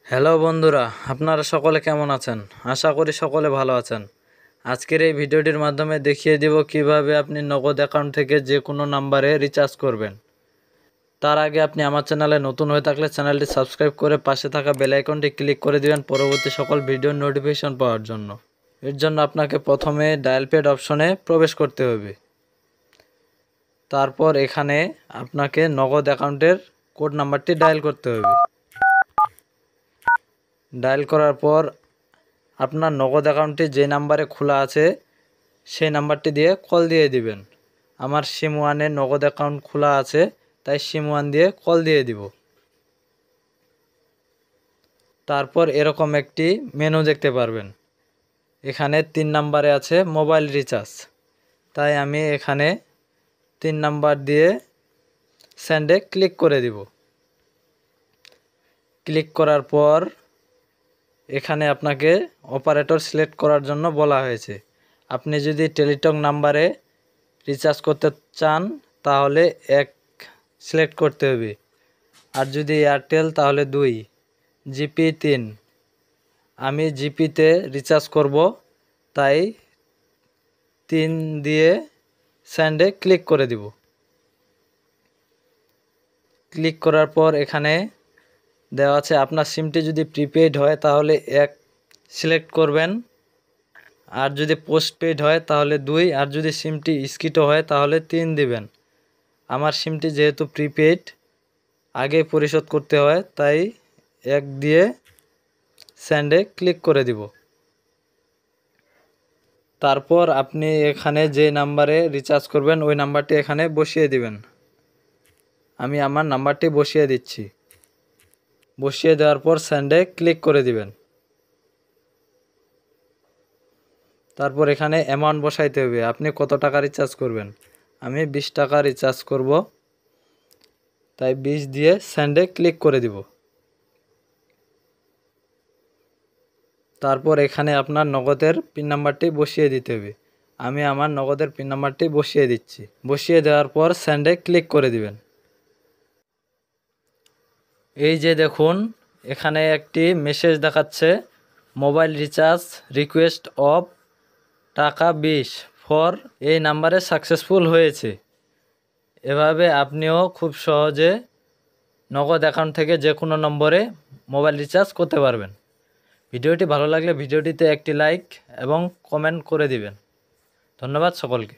Hello বন্ধুরা, আপনারা সকলে কেমন আছেন? আশা করি সকলে ভালো আছেন। আজকের এই ভিডিওটির মাধ্যমে দেখিয়ে দিব কিভাবে আপনি নগদ অ্যাকাউন্ট থেকে যে কোনো নাম্বারে রিচার্জ করবেন। তার আগে আপনি আমার চ্যানেলে নতুন হয়ে থাকলে চ্যানেলটি সাবস্ক্রাইব করে পাশে থাকা বেল আইকনটি ক্লিক করে দিবেন পরবর্তী সকল ভিডিওর নোটিফিকেশন পাওয়ার জন্য। এর জন্য আপনাকে প্রথমে ডায়াল প্যাড অপশনে প্রবেশ করতে হবে। তারপর এখানে আপনাকে নগদ অ্যাকাউন্টের কোড নাম্বারটি ডায়াল করতে হবে। ডায়াল করার পর আপনার নগদ অ্যাকাউন্টটি যে নাম্বারে খোলা আছে সেই নাম্বারটি দিয়ে কল দিয়ে দিবেন। আমার সিম ওয়ানে নগদ অ্যাকাউন্ট খোলা আছে, তাই সিম ওয়ান দিয়ে কল দিয়ে দিব। তারপর এরকম একটি মেনু দেখতে পারবেন। এখানে 3 নাম্বারে আছে মোবাইল রিচার্জ, তাই আমি এখানে 3 নাম্বার দিয়ে সেন্ডে ক্লিক করে দিব। ক্লিক করার পর এখানে আপনাকে অপারেটর সিলেক্ট করার জন্য বলা হয়েছে। আপনি যদি টেলিটক নাম্বারে রিচার্জ করতে চান তাহলে 1 সিলেক্ট করতে হবে, আর যদি এয়ারটেল তাহলে 2, জিপি 3। আমি জিপিতে রিচার্জ করব, তাই 3 দিয়ে সেন্ডে ক্লিক করে দিব। ক্লিক করার পর এখানে দেওয়া আছে আপনার সিমটি যদি প্রিপেইড হয় তাহলে 1 সিলেক্ট করবেন, আর যদি পোস্টপেইড হয় তাহলে 2, আর যদি সিমটি স্কিটো হয় তাহলে 3 দিবেন। আমার সিমটি যেহেতু প্রিপেইড আগে পরিশোধ করতে হয়, তাই 1 দিয়ে সেন্ডে ক্লিক করে দিব। তারপর আপনি এখানে যে নাম্বারে রিচার্জ করবেন ওই নাম্বারটি এখানে বসিয়ে দিবেন। আমি আমার নাম্বারটি বসিয়ে দিচ্ছি। বসিয়ে দেওয়ার পর সেন্ডে ক্লিক করে দিবেন। তারপর এখানে অ্যামাউন্ট বসাইতে হবে, আপনি কত টাকা রিচার্জ করবেন। আমি 20 টাকা রিচার্জ করব, তাই 20 দিয়ে সেন্ডে ক্লিক করে দিব। তারপর এখানে আপনার নগদের পিন নাম্বারটি বসিয়ে দিতে হবে। আমি আমার নগদের পিন নাম্বারটি বসিয়ে দিচ্ছি। বসিয়ে দেওয়ার পর সেন্ডে ক্লিক করে দিবেন। এই যে দেখুন, এখানে একটি মেসেজ দেখাচ্ছে মোবাইল রিচার্জ রিকোয়েস্ট অফ টাকা 20 ফর এই নাম্বারে সাকসেসফুল হয়েছে। এভাবে আপনিও খুব সহজে নগদ অ্যাকাউন্ট থেকে যে কোনো নম্বরে মোবাইল রিচার্জ করতে পারবেন। ভিডিওটি ভালো লাগলে ভিডিওটিতে একটি লাইক এবং কমেন্ট করে দিবেন। ধন্যবাদ সকলকে।